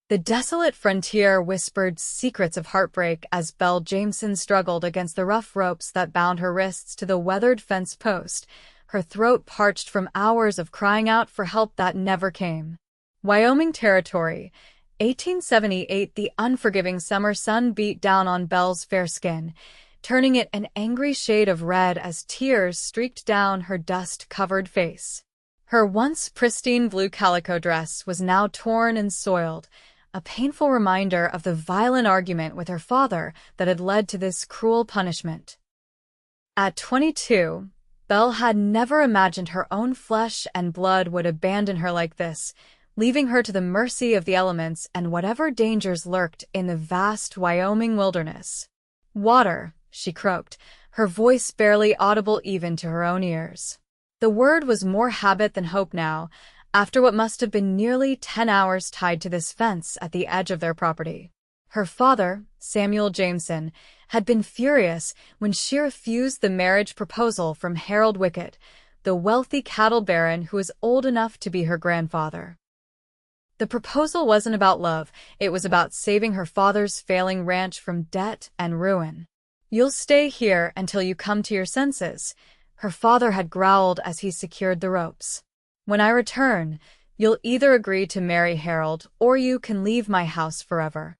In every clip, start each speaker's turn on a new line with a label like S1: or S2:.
S1: The desolate frontier whispered secrets of heartbreak as Belle Jameson struggled against the rough ropes that bound her wrists to the weathered fence post, her throat parched from hours of crying out for help that never came. Wyoming Territory, 1878. The unforgiving summer sun beat down on Belle's fair skin, turning it an angry shade of red as tears streaked down her dust-covered face. Her once pristine blue calico dress was now torn and soiled, a painful reminder of the violent argument with her father that had led to this cruel punishment. At 22, Belle had never imagined her own flesh and blood would abandon her like this, leaving her to the mercy of the elements and whatever dangers lurked in the vast Wyoming wilderness. "Water," she croaked, her voice barely audible even to her own ears. The word was more habit than hope now, after what must have been nearly 10 hours tied to this fence at the edge of their property. Her father, Samuel Jameson, had been furious when she refused the marriage proposal from Harold Wickett, the wealthy cattle baron who was old enough to be her grandfather. The proposal wasn't about love, it was about saving her father's failing ranch from debt and ruin. "You'll stay here until you come to your senses," her father had growled as he secured the ropes. "When I return, you'll either agree to marry Harold or you can leave my house forever."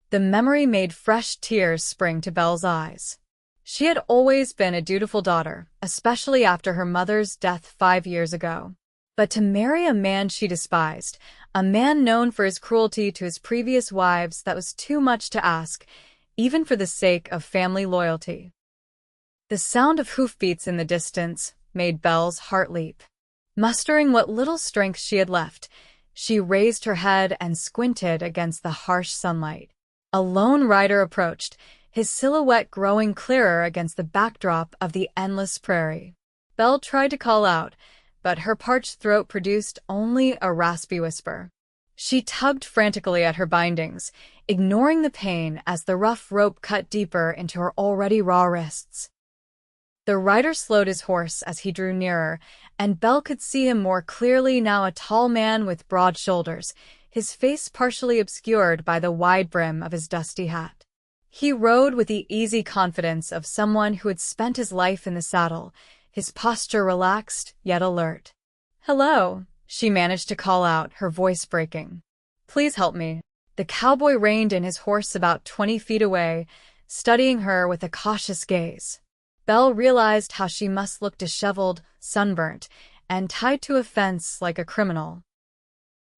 S1: The memory made fresh tears spring to Belle's eyes. She had always been a dutiful daughter, especially after her mother's death 5 years ago. But to marry a man she despised, a man known for his cruelty to his previous wives, that was too much to ask, even for the sake of family loyalty. The sound of hoofbeats in the distance made Belle's heart leap. Mustering what little strength she had left, she raised her head and squinted against the harsh sunlight. A lone rider approached, his silhouette growing clearer against the backdrop of the endless prairie. Belle tried to call out, but her parched throat produced only a raspy whisper. She tugged frantically at her bindings, ignoring the pain as the rough rope cut deeper into her already raw wrists. The rider slowed his horse as he drew nearer, and Belle could see him more clearly now, a tall man with broad shoulders, his face partially obscured by the wide brim of his dusty hat. He rode with the easy confidence of someone who had spent his life in the saddle, his posture relaxed yet alert. "Hello," she managed to call out, her voice breaking. "Please help me." The cowboy reined in his horse about 20 feet away, studying her with a cautious gaze. Belle realized how she must look disheveled, sunburnt, and tied to a fence like a criminal.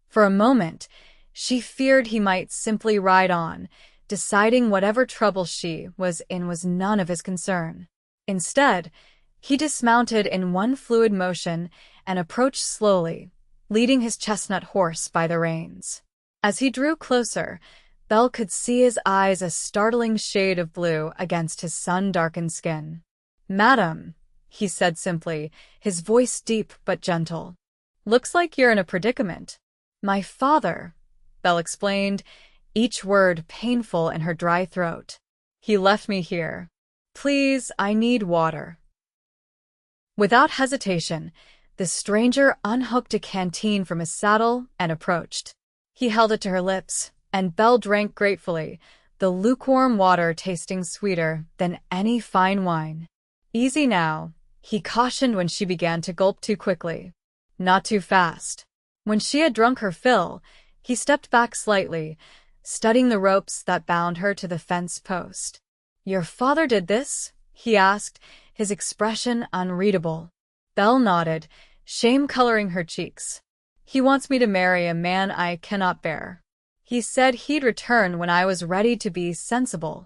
S1: For a moment, she feared he might simply ride on, deciding whatever trouble she was in was none of his concern. Instead, he dismounted in one fluid motion and approached slowly, leading his chestnut horse by the reins. As he drew closer, Belle could see his eyes a startling shade of blue against his sun-darkened skin. "Madam," he said simply, his voice deep but gentle. "Looks like you're in a predicament." "My father," Belle explained, each word painful in her dry throat. "He left me here. Please, I need water." Without hesitation, the stranger unhooked a canteen from his saddle and approached. He held it to her lips, and Belle drank gratefully, the lukewarm water tasting sweeter than any fine wine. "Easy now," he cautioned when she began to gulp too quickly. "Not too fast." When she had drunk her fill, he stepped back slightly, studying the ropes that bound her to the fence post. "Your father did this?" he asked, his expression unreadable. Belle nodded, shame coloring her cheeks. "He wants me to marry a man I cannot bear. He said he'd return when I was ready to be sensible."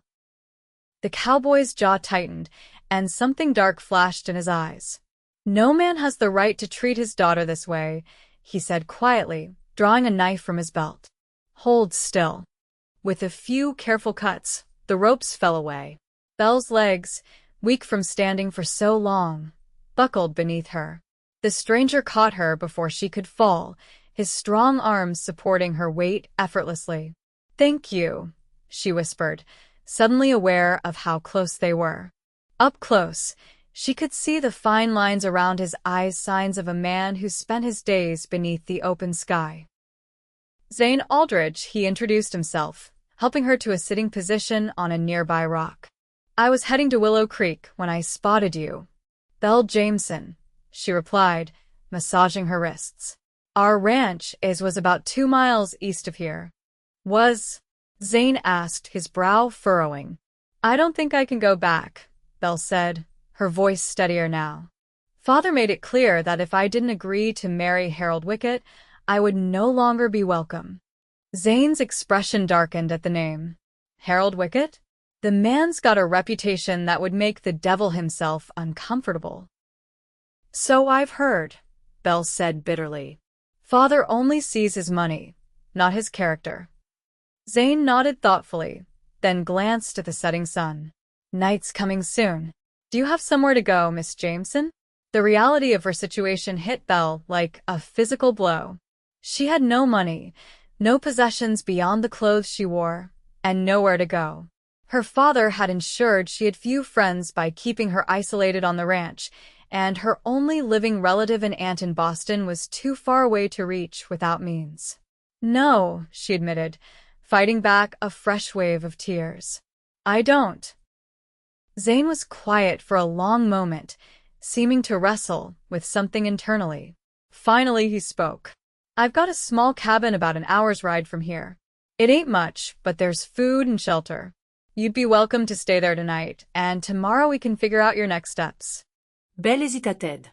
S1: The cowboy's jaw tightened, and something dark flashed in his eyes. "No man has the right to treat his daughter this way," he said quietly, drawing a knife from his belt. "Hold still." With a few careful cuts, the ropes fell away. Belle's legs, weak from standing for so long, buckled beneath her. The stranger caught her before she could fall, his strong arms supporting her weight effortlessly. "Thank you," she whispered, suddenly aware of how close they were. Up close, she could see the fine lines around his eyes, signs of a man who spent his days beneath the open sky. Zane Aldridge, he introduced himself, helping her to a sitting position on a nearby rock. I was heading to Willow Creek when I spotted you. Belle Jameson, she replied, massaging her wrists. Our ranch was about 2 miles east of here. Was? Zane asked, his brow furrowing. I don't think I can go back, Belle said, her voice steadier now. Father made it clear that if I didn't agree to marry Harold Wicket, I would no longer be welcome. Zane's expression darkened at the name. Harold Wicket? The man's got a reputation that would make the devil himself uncomfortable. So I've heard, Belle said bitterly. Father only sees his money, not his character. Zane nodded thoughtfully, then glanced at the setting sun. Night's coming soon. Do you have somewhere to go, Miss Jameson? The reality of her situation hit Belle like a physical blow. She had no money, no possessions beyond the clothes she wore, and nowhere to go. Her father had ensured she had few friends by keeping her isolated on the ranch, and her only living relative and aunt in Boston was too far away to reach without means. No, she admitted, fighting back a fresh wave of tears. I don't. Zane was quiet for a long moment, seeming to wrestle with something internally. Finally, he spoke. I've got a small cabin about an hour's ride from here. It ain't much, but there's food and shelter. You'd be welcome to stay there tonight, and tomorrow we can figure out your next steps.
S2: Belle hésitait.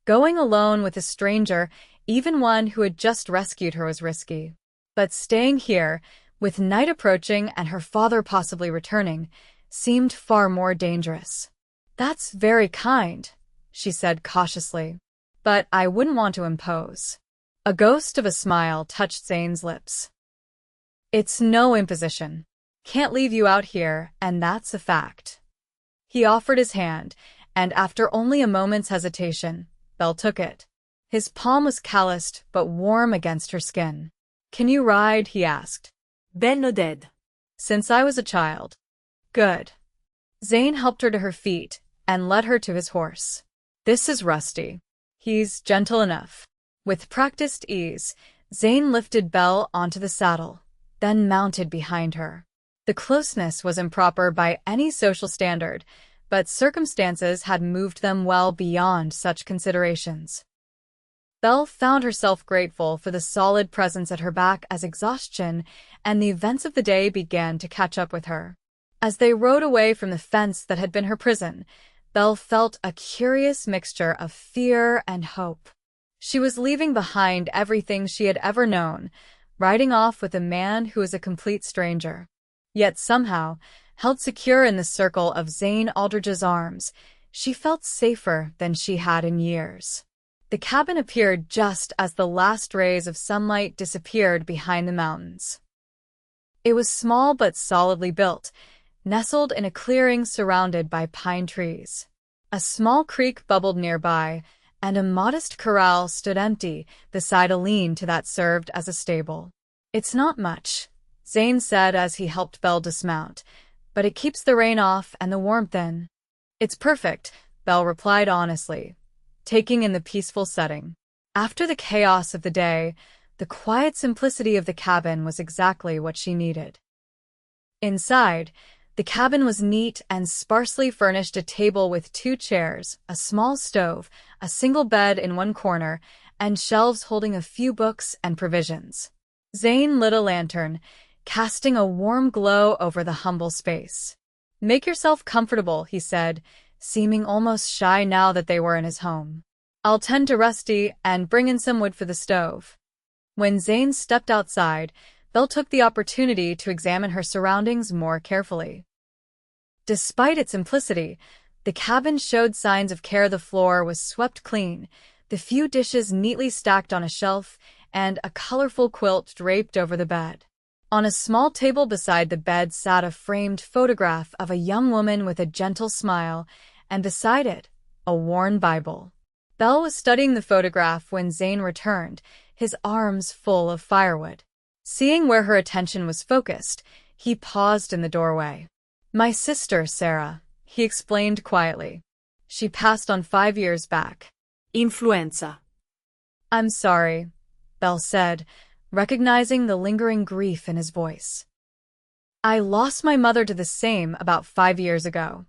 S1: Going alone with a stranger, even one who had just rescued her, was risky. But staying here, with night approaching and her father possibly returning, seemed far more dangerous. That's very kind, she said cautiously. But I wouldn't want to impose. A ghost of a smile touched Zane's lips. It's no imposition. Can't leave you out here, and that's a fact. He offered his hand, and after only a moment's hesitation, Belle took it. His palm was calloused but warm against her skin. Can you ride? He asked.
S2: Belle nodded.
S1: Since I was a child. Good. Zane helped her to her feet and led her to his horse. This is Rusty. He's gentle enough. With practiced ease, Zane lifted Belle onto the saddle, then mounted behind her. The closeness was improper by any social standard, but circumstances had moved them well beyond such considerations. Belle found herself grateful for the solid presence at her back as exhaustion and the events of the day began to catch up with her. As they rode away from the fence that had been her prison, Belle felt a curious mixture of fear and hope. She was leaving behind everything she had ever known, riding off with a man who was a complete stranger. Yet somehow, held secure in the circle of Zane Aldridge's arms, she felt safer than she had in years. The cabin appeared just as the last rays of sunlight disappeared behind the mountains. It was small but solidly built, nestled in a clearing surrounded by pine trees. A small creek bubbled nearby, and a modest corral stood empty beside a lean-to that served as a stable. It's not much, Zane said as he helped Belle dismount, but it keeps the rain off and the warmth in. It's perfect, Belle replied honestly, taking in the peaceful setting. After the chaos of the day, the quiet simplicity of the cabin was exactly what she needed. Inside, the cabin was neat and sparsely furnished, a table with 2 chairs, a small stove, a single bed in one corner, and shelves holding a few books and provisions. Zane lit a lantern, casting a warm glow over the humble space. Make yourself comfortable, he said, seeming almost shy now that they were in his home. I'll tend to Rusty and bring in some wood for the stove. When Zane stepped outside, Belle took the opportunity to examine her surroundings more carefully. Despite its simplicity, the cabin showed signs of care. The floor was swept clean, the few dishes neatly stacked on a shelf, and a colorful quilt draped over the bed. On a small table beside the bed sat a framed photograph of a young woman with a gentle smile, and beside it, a worn Bible. Belle was studying the photograph when Zane returned, his arms full of firewood. Seeing where her attention was focused, he paused in the doorway. My sister, Sarah, he explained quietly. She passed on 5 years back.
S2: Influenza.
S1: I'm sorry, Belle said, recognizing the lingering grief in his voice. I lost my mother to the same about 5 years ago.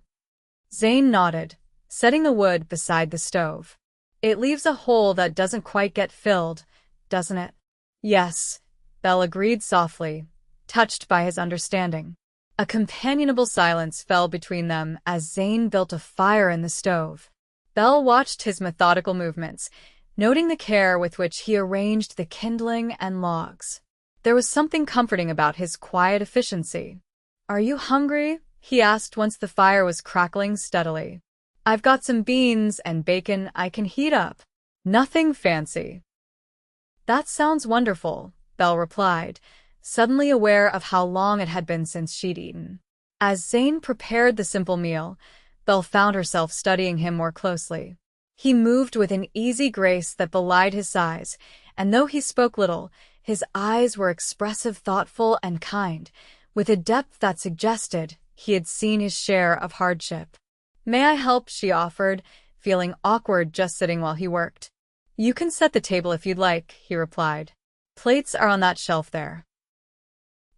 S1: Zane nodded, setting the wood beside the stove. It leaves a hole that doesn't quite get filled, doesn't it? Yes, Belle agreed softly, touched by his understanding. A companionable silence fell between them as Zane built a fire in the stove. Belle watched his methodical movements, noting the care with which he arranged the kindling and logs. There was something comforting about his quiet efficiency. "Are you hungry?" he asked once the fire was crackling steadily. "I've got some beans and bacon I can heat up. Nothing fancy." "That sounds wonderful," Belle replied, suddenly aware of how long it had been since she'd eaten. As Zane prepared the simple meal, Belle found herself studying him more closely. He moved with an easy grace that belied his size, and though he spoke little, his eyes were expressive, thoughtful, and kind, with a depth that suggested he had seen his share of hardship. "May I help?" she offered, feeling awkward just sitting while he worked. "You can set the table if you'd like," he replied. "Plates are on that shelf there."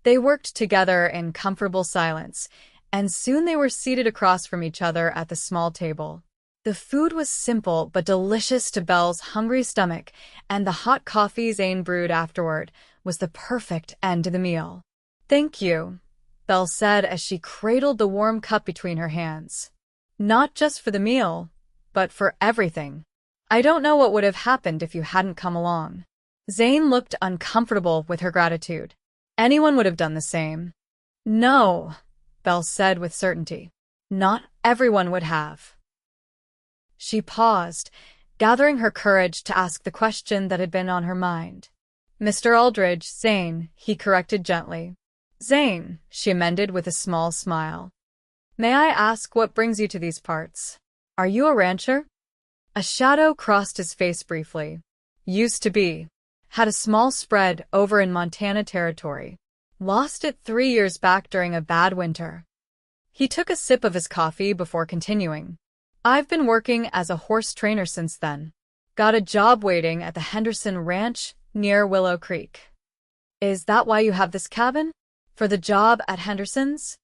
S1: They worked together in comfortable silence, and soon they were seated across from each other at the small table. The food was simple but delicious to Belle's hungry stomach, and the hot coffee Zane brewed afterward was the perfect end to the meal. "Thank you," Belle said as she cradled the warm cup between her hands. "Not just for the meal, but for everything. I don't know what would have happened if you hadn't come along." Zane looked uncomfortable with her gratitude. Anyone would have done the same. "No," Belle said with certainty. "Not everyone would have." She paused, gathering her courage to ask the question that had been on her mind. "Mr. Aldridge, Zane," he corrected gently. "Zane," she amended with a small smile. "May I ask what brings you to these parts? Are you a rancher?" A shadow crossed his face briefly. "Used to be. Had a small spread over in Montana Territory. Lost it 3 years back during a bad winter." He took a sip of his coffee before continuing. "I've been working as a horse trainer since then. Got a job waiting at the Henderson Ranch near Willow Creek." "Is that why you have this cabin? For the job at Henderson's?"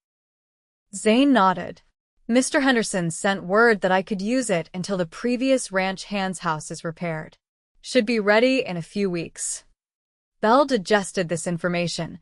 S1: Zane nodded. "Mr. Henderson sent word that I could use it until the previous ranch hand's house is repaired. Should be ready in a few weeks." Belle digested this information,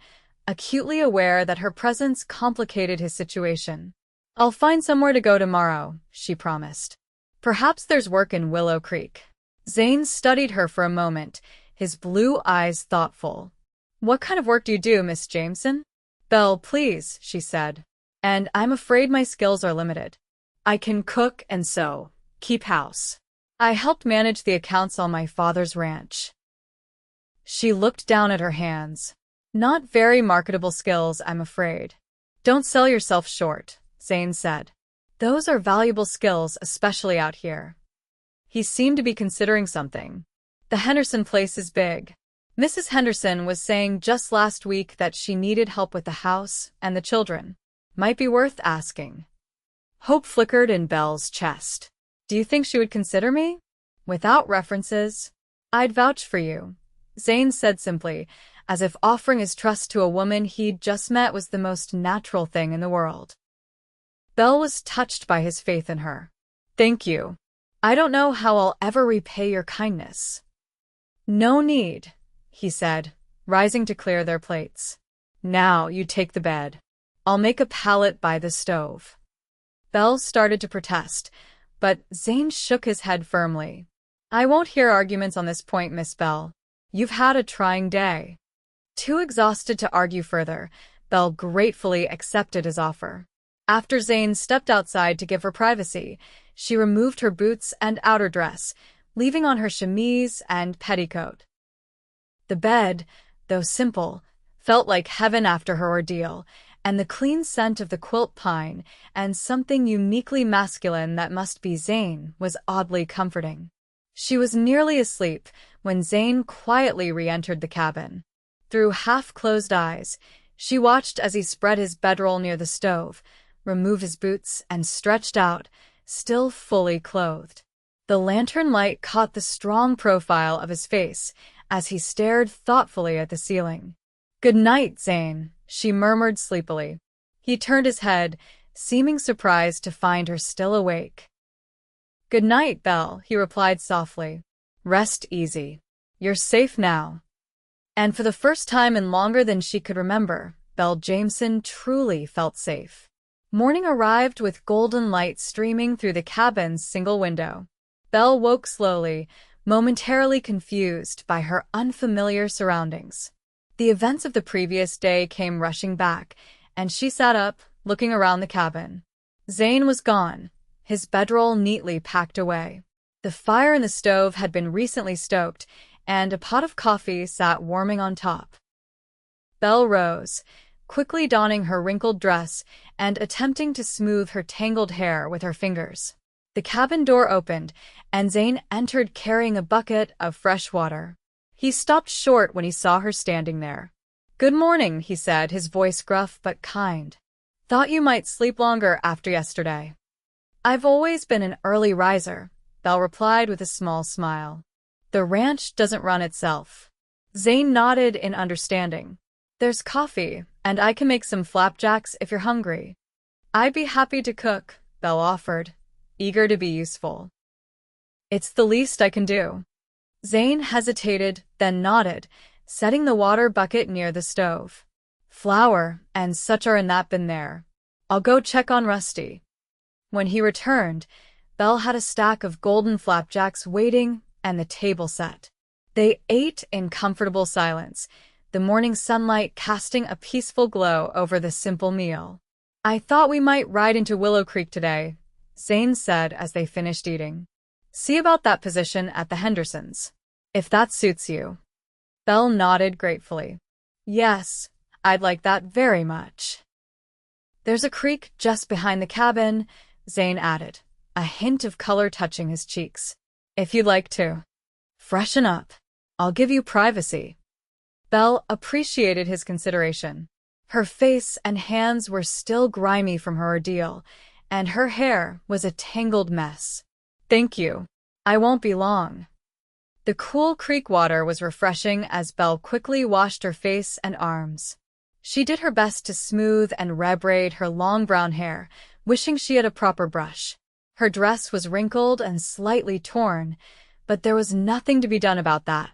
S1: acutely aware that her presence complicated his situation. "I'll find somewhere to go tomorrow," she promised. "Perhaps there's work in Willow Creek." Zane studied her for a moment, his blue eyes thoughtful. "What kind of work do you do, Miss Jameson?" "Belle, please," she said. "And I'm afraid my skills are limited. I can cook and sew, keep house. I helped manage the accounts on my father's ranch." She looked down at her hands. "Not very marketable skills, I'm afraid." "Don't sell yourself short," Zane said. "Those are valuable skills, especially out here." He seemed to be considering something. "The Henderson place is big. Mrs. Henderson was saying just last week that she needed help with the house and the children. Might be worth asking." Hope flickered in Belle's chest. "Do you think she would consider me?" "Without references, I'd vouch for you," Zane said simply, as if offering his trust to a woman he'd just met was the most natural thing in the world. Belle was touched by his faith in her. "Thank you. I don't know how I'll ever repay your kindness." "No need," he said, rising to clear their plates. "Now you take the bed. I'll make a pallet by the stove." Belle started to protest, but Zane shook his head firmly. "I won't hear arguments on this point, Miss Belle. You've had a trying day." Too exhausted to argue further, Belle gratefully accepted his offer. After Zane stepped outside to give her privacy, she removed her boots and outer dress, leaving on her chemise and petticoat. The bed, though simple, felt like heaven after her ordeal, and the clean scent of the quilt pine and something uniquely masculine that must be Zane was oddly comforting. She was nearly asleep when Zane quietly re-entered the cabin. Through half-closed eyes, she watched as he spread his bedroll near the stove, removed his boots, and stretched out, still fully clothed. The lantern light caught the strong profile of his face, as he stared thoughtfully at the ceiling. "Good night, Zane," she murmured sleepily. He turned his head, seeming surprised to find her still awake. "Good night, Belle," he replied softly. "Rest easy. You're safe now." And for the first time in longer than she could remember, Belle Jameson truly felt safe. Morning arrived with golden light streaming through the cabin's single window. Belle woke slowly, momentarily confused by her unfamiliar surroundings. The events of the previous day came rushing back, and she sat up, looking around the cabin. Zane was gone, his bedroll neatly packed away. The fire in the stove had been recently stoked, and a pot of coffee sat warming on top. Belle rose, quickly donning her wrinkled dress and attempting to smooth her tangled hair with her fingers. The cabin door opened, and Zane entered carrying a bucket of fresh water. He stopped short when he saw her standing there. "Good morning," he said, his voice gruff but kind. "Thought you might sleep longer after yesterday." "I've always been an early riser," Belle replied with a small smile. "The ranch doesn't run itself." Zane nodded in understanding. "There's coffee, and I can make some flapjacks if you're hungry." "I'd be happy to cook," Belle offered, eager to be useful. "It's the least I can do." Zane hesitated, then nodded, setting the water bucket near the stove. "Flour and such are in that bin there. I'll go check on Rusty." When he returned, Belle had a stack of golden flapjacks waiting and the table set. They ate in comfortable silence, the morning sunlight casting a peaceful glow over the simple meal. "I thought we might ride into Willow Creek today," Zane said as they finished eating. "See about that position at the Hendersons, if that suits you." Belle nodded gratefully. "Yes, I'd like that very much." "There's a creek just behind the cabin," Zane added, a hint of color touching his cheeks. "If you'd like to freshen up, I'll give you privacy." Belle appreciated his consideration. Her face and hands were still grimy from her ordeal, and her hair was a tangled mess. "Thank you. I won't be long." The cool creek water was refreshing as Belle quickly washed her face and arms. She did her best to smooth and rebraid her long brown hair, wishing she had a proper brush. Her dress was wrinkled and slightly torn, but there was nothing to be done about that.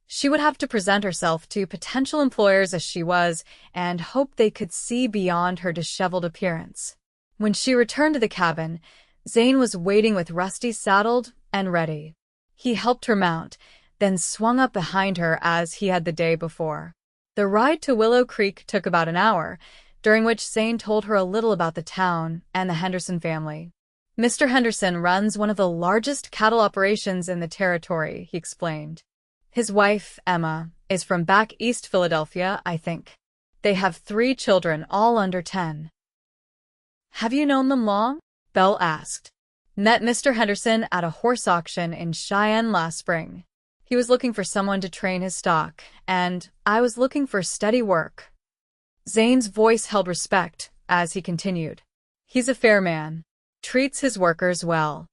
S1: She would have to present herself to potential employers as she was and hope they could see beyond her disheveled appearance. When she returned to the cabin, Zane was waiting with Rusty saddled and ready. He helped her mount, then swung up behind her as he had the day before. The ride to Willow Creek took about an hour, during which Zane told her a little about the town and the Henderson family. "Mr. Henderson runs one of the largest cattle operations in the territory," he explained. "His wife, Emma, is from back east Philadelphia, I think. They have 3 children, all under 10. "Have you known them long?" Belle asked. "Met Mr. Henderson at a horse auction in Cheyenne last spring. He was looking for someone to train his stock, and I was looking for steady work." Zane's voice held respect as he continued. "He's a fair man. Treats his workers well."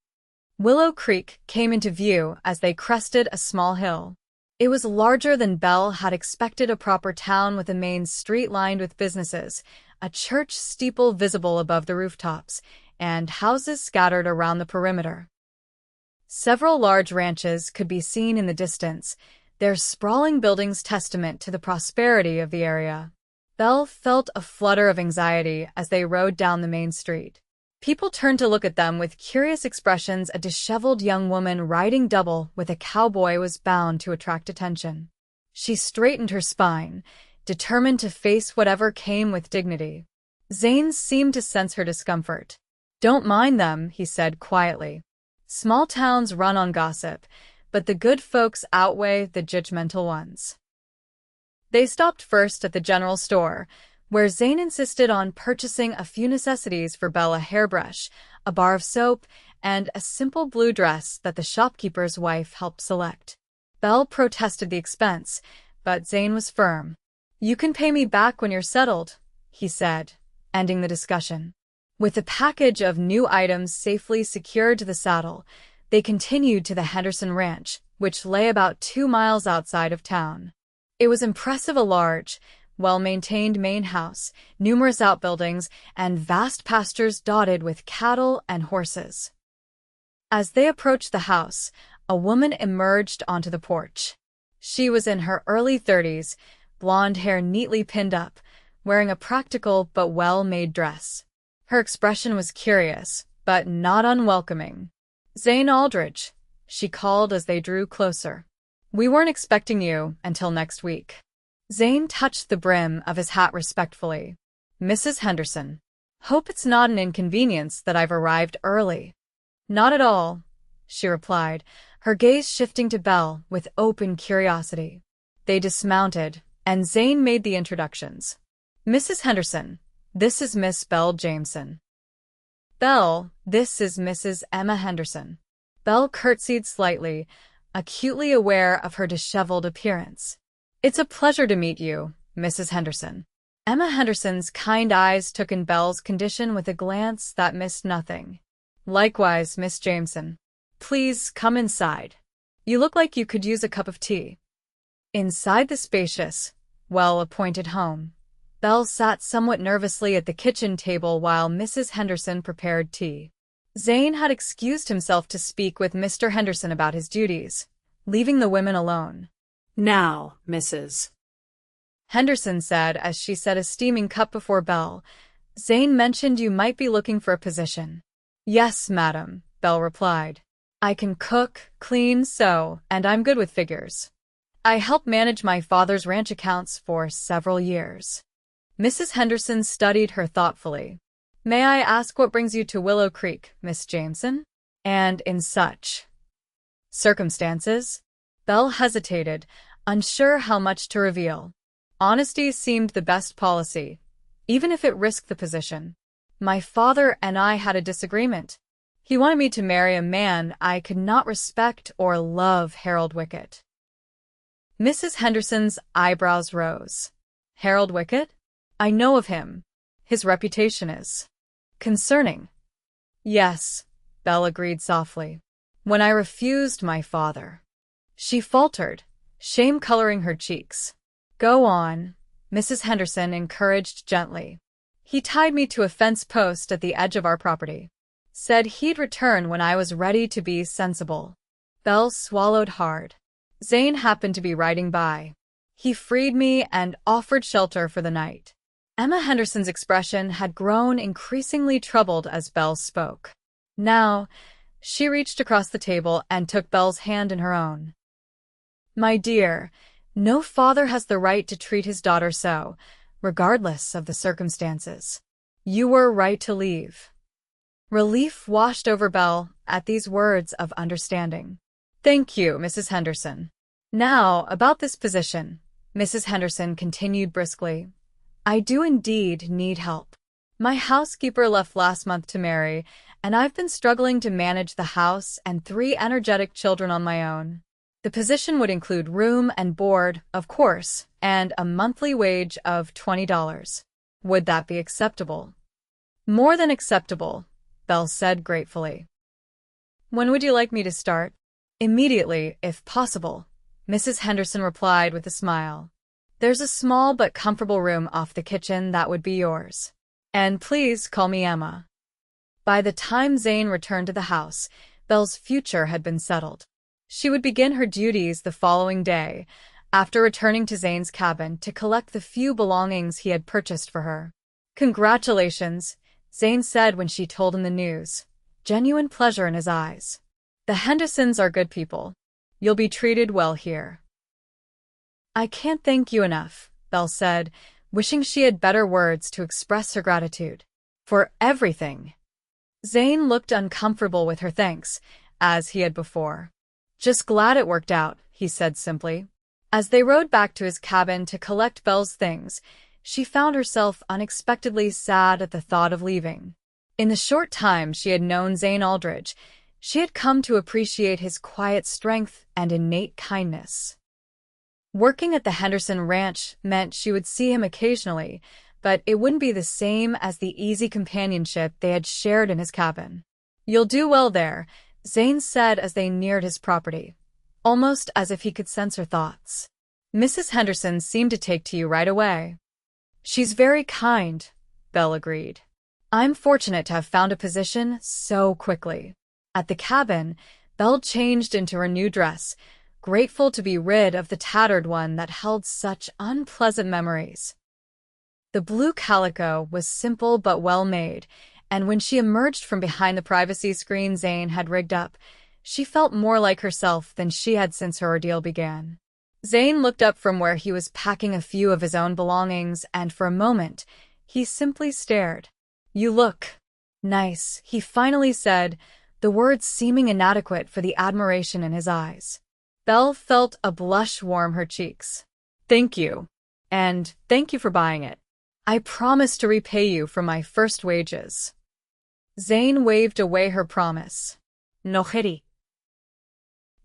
S1: Willow Creek came into view as they crested a small hill. It was larger than Belle had expected, a proper town with a main street lined with businesses, a church steeple visible above the rooftops, and houses scattered around the perimeter. Several large ranches could be seen in the distance, their sprawling buildings testament to the prosperity of the area. Belle felt a flutter of anxiety as they rode down the main street. People turned to look at them with curious expressions. A disheveled young woman riding double with a cowboy was bound to attract attention. She straightened her spine, determined to face whatever came with dignity. Zane seemed to sense her discomfort. "Don't mind them," he said quietly. "Small towns run on gossip, but the good folks outweigh the judgmental ones." They stopped first at the general store, where Zane insisted on purchasing a few necessities for Belle: a hairbrush, a bar of soap, and a simple blue dress that the shopkeeper's wife helped select. Belle protested the expense, but Zane was firm. "You can pay me back when you're settled," he said, ending the discussion. With a package of new items safely secured to the saddle, they continued to the Henderson ranch, which lay about 2 miles outside of town. It was impressive, a large, well-maintained main house, numerous outbuildings, and vast pastures dotted with cattle and horses. As they approached the house, a woman emerged onto the porch. She was in her early 30s, blonde hair neatly pinned up, wearing a practical but well-made dress. Her expression was curious, but not unwelcoming. "Zane Aldridge," she called as they drew closer. "We weren't expecting you until next week." Zane touched the brim of his hat respectfully. "Mrs. Henderson. Hope it's not an inconvenience that I've arrived early." "Not at all," she replied, her gaze shifting to Belle with open curiosity. They dismounted, and Zane made the introductions. "Mrs. Henderson, this is Miss Belle Jameson." "Belle, this is Mrs. Emma Henderson." Belle curtsied slightly, acutely aware of her disheveled appearance. "It's a pleasure to meet you, Mrs. Henderson." Emma Henderson's kind eyes took in Belle's condition with a glance that missed nothing. "Likewise, Miss Jameson. Please come inside. You look like you could use a cup of tea." Inside the spacious, well-appointed home, Belle sat somewhat nervously at the kitchen table while Mrs. Henderson prepared tea. Zane had excused himself to speak with Mr. Henderson about his duties, leaving the women alone.
S2: "Now, Mrs.
S1: Henderson said as she set a steaming cup before Belle. "Zane mentioned you might be looking for a position." "Yes, madam," Belle replied. "I can cook, clean, sew, and I'm good with figures. I helped manage my father's ranch accounts for several years." Mrs. Henderson studied her thoughtfully. "May I ask what brings you to Willow Creek, Miss Jameson? And in such circumstances?" Belle hesitated, unsure how much to reveal. Honesty seemed the best policy, even if it risked the position. "My father and I had a disagreement. He wanted me to marry a man I could not respect or love, Harold Wickett." Mrs. Henderson's eyebrows rose. "Harold Wickett? I know of him. His reputation is concerning." "Yes," Belle agreed softly. "When I refused my father." She faltered, shame coloring her cheeks. "Go on," Mrs. Henderson encouraged gently. "He tied me to a fence post at the edge of our property. Said he'd return when I was ready to be sensible." Belle swallowed hard. "Zane happened to be riding by. He freed me and offered shelter for the night." Emma Henderson's expression had grown increasingly troubled as Belle spoke. Now, she reached across the table and took Belle's hand in her own. "My dear, no father has the right to treat his daughter so, regardless of the circumstances. You were right to leave." Relief washed over Belle at these words of understanding. "Thank you, Mrs. Henderson. Now, about this position," Mrs. Henderson continued briskly. "I do indeed need help. My housekeeper left last month to marry, and I've been struggling to manage the house and 3 energetic children on my own. The position would include room and board, of course, and a monthly wage of $20. Would that be acceptable?" "More than acceptable," Belle said gratefully. "When would you like me to start?" "Immediately, if possible," Mrs. Henderson replied with a smile. "There's a small but comfortable room off the kitchen that would be yours. And please call me Emma." By the time Zane returned to the house, Belle's future had been settled. She would begin her duties the following day, after returning to Zane's cabin to collect the few belongings he had purchased for her. "Congratulations," Zane said when she told him the news, genuine pleasure in his eyes. "The Hendersons are good people. You'll be treated well here." "I can't thank you enough," Belle said, wishing she had better words to express her gratitude. "For everything." Zane looked uncomfortable with her thanks, as he had before. "Just glad it worked out," he said simply. As they rode back to his cabin to collect Belle's things, she found herself unexpectedly sad at the thought of leaving. In the short time she had known Zane Aldridge, she had come to appreciate his quiet strength and innate kindness. Working at the Henderson ranch meant she would see him occasionally, but it wouldn't be the same as the easy companionship they had shared in his cabin. "You'll do well there," Zane said as they neared his property. almost as if he could sense her thoughts. "Mrs. Henderson seemed to take to you right away." "She's very kind," Belle agreed. "I'm fortunate to have found a position so quickly." At the cabin, Belle changed into her new dress, grateful to be rid of the tattered one that held such unpleasant memories. The blue calico was simple but well made, and when she emerged from behind the privacy screen Zane had rigged up, she felt more like herself than she had since her ordeal began. Zane looked up from where he was packing a few of his own belongings, and for a moment, he simply stared. "You look nice," he finally said, the words seeming inadequate for the admiration in his eyes. Belle felt a blush warm her cheeks. "Thank you. And thank you for buying it. I promise to repay you for my first wages." Zane waved away her promise. "No hurry."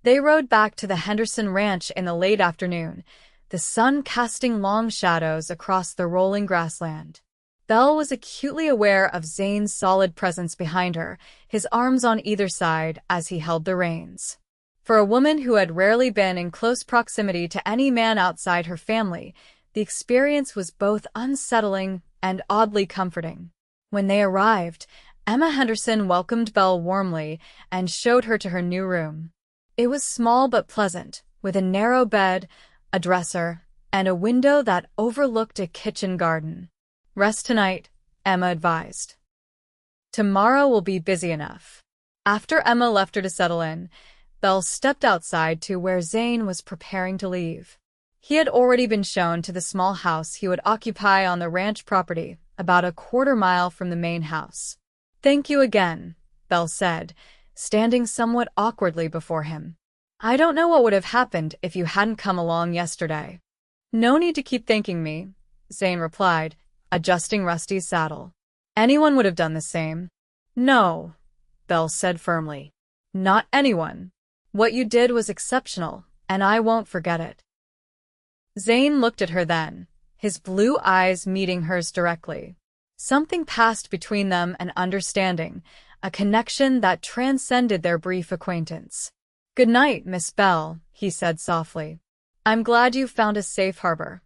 S1: They rode back to the Henderson ranch in the late afternoon, the sun casting long shadows across the rolling grassland. Belle was acutely aware of Zane's solid presence behind her, his arms on either side as he held the reins. For a woman who had rarely been in close proximity to any man outside her family, the experience was both unsettling and oddly comforting. When they arrived, Emma Henderson welcomed Belle warmly and showed her to her new room. It was small but pleasant, with a narrow bed, a dresser, and a window that overlooked a kitchen garden. "Rest tonight," Emma advised. "Tomorrow will be busy enough." After Emma left her to settle in, Belle stepped outside to where Zane was preparing to leave. He had already been shown to the small house he would occupy on the ranch property, about a quarter-mile from the main house. "Thank you again," Belle said, standing somewhat awkwardly before him. "I don't know what would have happened if you hadn't come along yesterday." "No need to keep thanking me," Zane replied, adjusting Rusty's saddle. "Anyone would have done the same." "No," Belle said firmly. "Not anyone. What you did was exceptional, and I won't forget it." Zane looked at her then, his blue eyes meeting hers directly. Something passed between them, an understanding, a connection that transcended their brief acquaintance. "Good night, Miss Belle," he said softly. "I'm glad you found a safe harbor."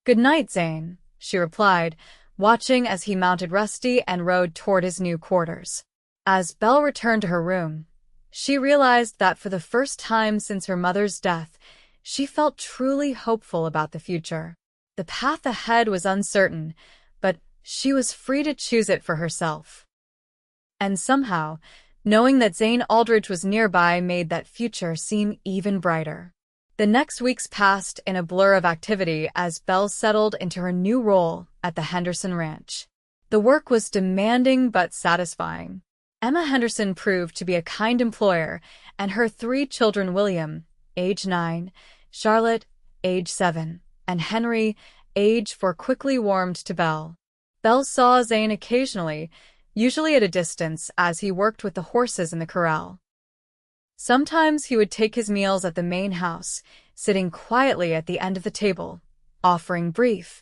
S1: "Good night, Zane," she replied, watching as he mounted Rusty and rode toward his new quarters. As Belle returned to her room, she realized that for the first time since her mother's death, she felt truly hopeful about the future. The path ahead was uncertain, but she was free to choose it for herself. And somehow, knowing that Zane Aldridge was nearby made that future seem even brighter. The next weeks passed in a blur of activity as Belle settled into her new role at the Henderson Ranch. The work was demanding but satisfying. Emma Henderson proved to be a kind employer, and her 3 children, William, age 9, Charlotte, age 7, and Henry, age 4, quickly warmed to Belle. Belle saw Zane occasionally, usually at a distance as he worked with the horses in the corral. Sometimes he would take his meals at the main house, sitting quietly at the end of the table, offering brief,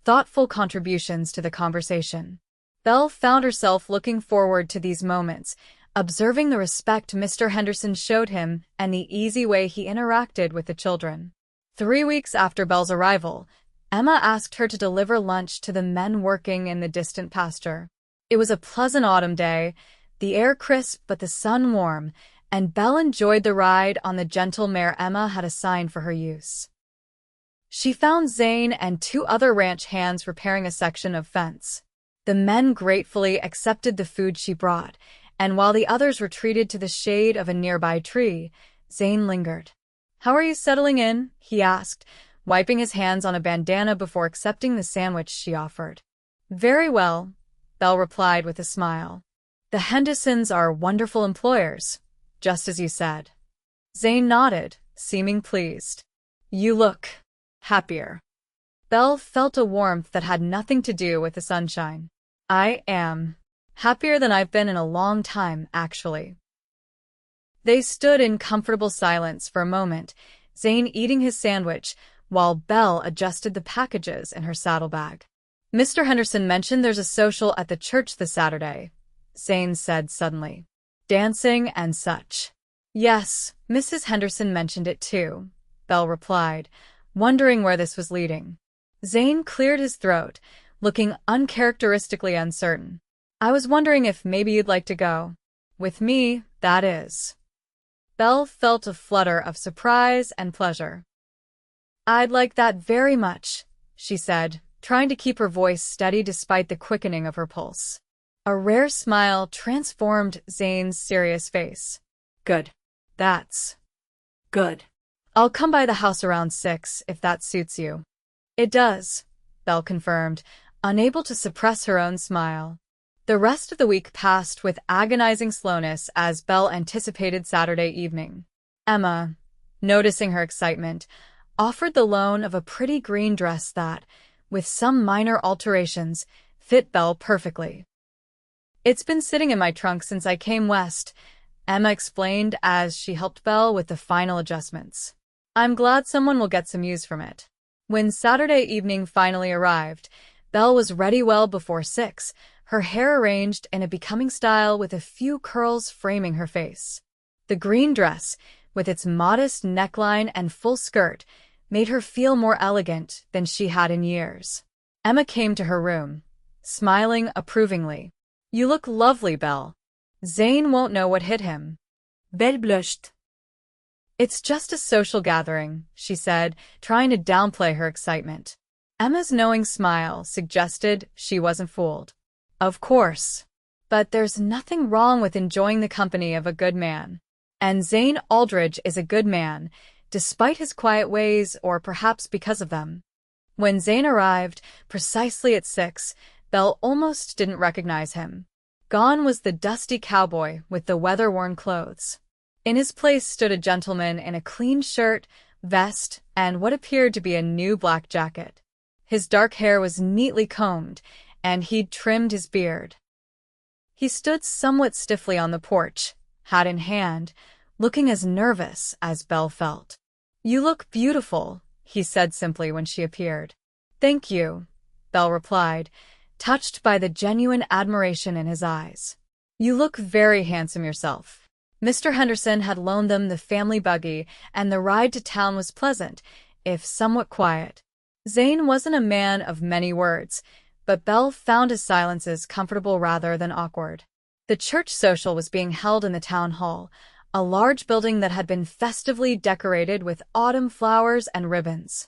S1: thoughtful contributions to the conversation. Belle found herself looking forward to these moments, observing the respect Mr. Henderson showed him and the easy way he interacted with the children. 3 weeks after Belle's arrival, Emma asked her to deliver lunch to the men working in the distant pasture. It was a pleasant autumn day, the air crisp but the sun warm, and Belle enjoyed the ride on the gentle mare Emma had assigned for her use. She found Zane and 2 other ranch hands repairing a section of fence. The men gratefully accepted the food she brought, and while the others retreated to the shade of a nearby tree, Zane lingered. "How are you settling in?" he asked, wiping his hands on a bandana before accepting the sandwich she offered. "Very well," Belle replied with a smile. "The Hendersons are wonderful employers, just as you said." Zane nodded, seeming pleased. "You look happier." Belle felt a warmth that had nothing to do with the sunshine. "I am happier than I've been in a long time, actually." They stood in comfortable silence for a moment, Zane eating his sandwich, while Belle adjusted the packages in her saddlebag. "Mr. Henderson mentioned there's a social at the church this Saturday," Zane said suddenly. "Dancing and such." Yes, Mrs. Henderson mentioned it too, Belle replied, wondering where this was leading. Zane cleared his throat, looking uncharacteristically uncertain. I was wondering if maybe you'd like to go. With me, that is. Belle felt a flutter of surprise and pleasure. I'd like that very much, she said, trying to keep her voice steady despite the quickening of her pulse. A rare smile transformed Zane's serious face.
S2: Good.
S1: That's
S2: Good.
S1: I'll come by the house around 6 if that suits you. It does, Belle confirmed, unable to suppress her own smile. The rest of the week passed with agonizing slowness as Belle anticipated Saturday evening. Emma, noticing her excitement, offered the loan of a pretty green dress that, with some minor alterations, fit Belle perfectly. It's been sitting in my trunk since I came west, Emma explained as she helped Belle with the final adjustments. I'm glad someone will get some use from it. When Saturday evening finally arrived, Belle was ready well before 6, her hair arranged in a becoming style with a few curls framing her face. The green dress, with its modest neckline and full skirt, made her feel more elegant than she had in years. Emma came to her room, smiling approvingly. You look lovely, Belle. Zane won't know what hit him.
S2: Belle blushed.
S1: It's just a social gathering, she said, trying to downplay her excitement. Emma's knowing smile suggested she wasn't fooled. Of course. But there's nothing wrong with enjoying the company of a good man. And Zane Aldridge is a good man, despite his quiet ways or perhaps because of them. When Zane arrived, precisely at 6, Belle almost didn't recognize him. Gone was the dusty cowboy with the weather-worn clothes. In his place stood a gentleman in a clean shirt, vest, and what appeared to be a new black jacket. His dark hair was neatly combed, and he'd trimmed his beard. He stood somewhat stiffly on the porch, hat in hand, looking as nervous as Belle felt. You look beautiful, he said simply when she appeared. Thank you, Belle replied, touched by the genuine admiration in his eyes. You look very handsome yourself. Mr. Henderson had loaned them the family buggy, and the ride to town was pleasant, if somewhat quiet. Zane wasn't a man of many words, but Belle found his silences comfortable rather than awkward. The church social was being held in the town hall, a large building that had been festively decorated with autumn flowers and ribbons.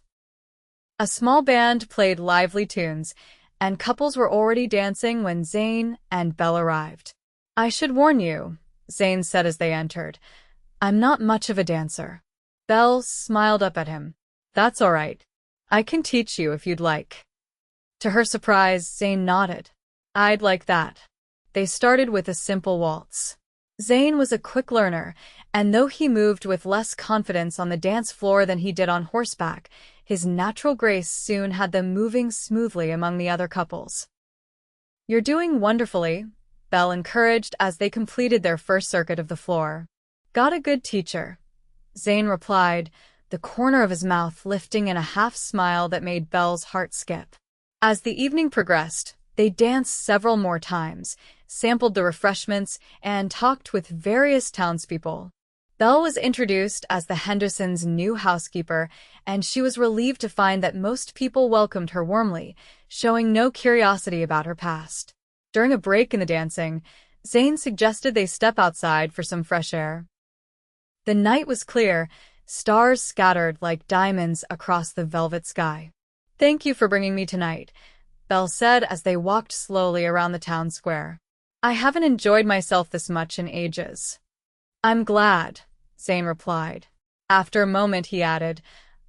S1: A small band played lively tunes, and couples were already dancing when Zane and Belle arrived. I should warn you, Zane said as they entered. I'm not much of a dancer. Belle smiled up at him. That's all right. I can teach you if you'd like. To her surprise, Zane nodded. I'd like that. They started with a simple waltz. Zane was a quick learner, and though he moved with less confidence on the dance floor than he did on horseback, his natural grace soon had them moving smoothly among the other couples. You're doing wonderfully, Belle encouraged as they completed their first circuit of the floor. Got a good teacher, Zane replied, the corner of his mouth lifting in a half-smile that made Belle's heart skip. As the evening progressed, they danced several more times, sampled the refreshments, and talked with various townspeople. Belle was introduced as the Hendersons' new housekeeper, and she was relieved to find that most people welcomed her warmly, showing no curiosity about her past. During a break in the dancing, Zane suggested they step outside for some fresh air. The night was clear, stars scattered like diamonds across the velvet sky. Thank you for bringing me tonight, Belle said as they walked slowly around the town square. I haven't enjoyed myself this much in ages. I'm glad, Zane replied. After a moment he added,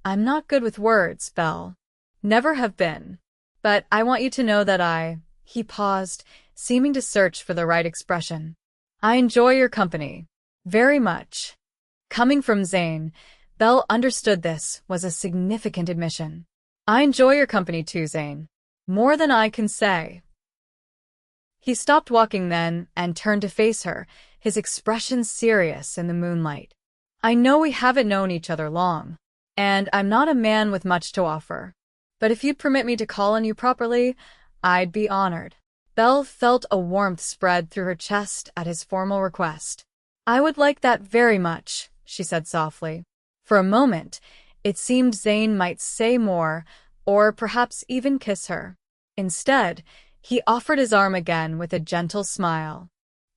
S1: I'm not good with words, Belle. Never have been. But I want you to know that He paused, seeming to search for the right expression. I enjoy your company. Very much. Coming from Zane, Belle understood this was a significant admission. I enjoy your company too, Zane. More than I can say. He stopped walking then and turned to face her, his expression serious in the moonlight. I know we haven't known each other long, and I'm not a man with much to offer. But if you'd permit me to call on you properly, I'd be honored. Belle felt a warmth spread through her chest at his formal request. I would like that very much, she said softly. For a moment, it seemed Zane might say more, or perhaps even kiss her. Instead, he offered his arm again with a gentle smile.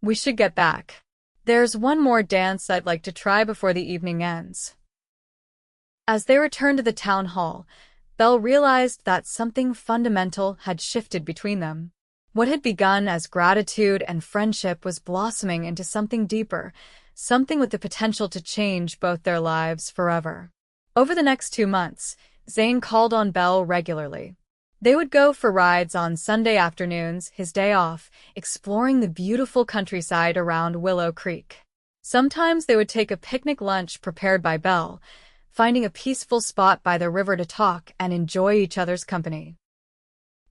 S1: We should get back. There's one more dance I'd like to try before the evening ends. As they returned to the town hall, Belle realized that something fundamental had shifted between them. What had begun as gratitude and friendship was blossoming into something deeper, something with the potential to change both their lives forever. Over the next 2 months, Zane called on Belle regularly. They would go for rides on Sunday afternoons, his day off, exploring the beautiful countryside around Willow Creek. Sometimes they would take a picnic lunch prepared by Belle, finding a peaceful spot by the river to talk and enjoy each other's company.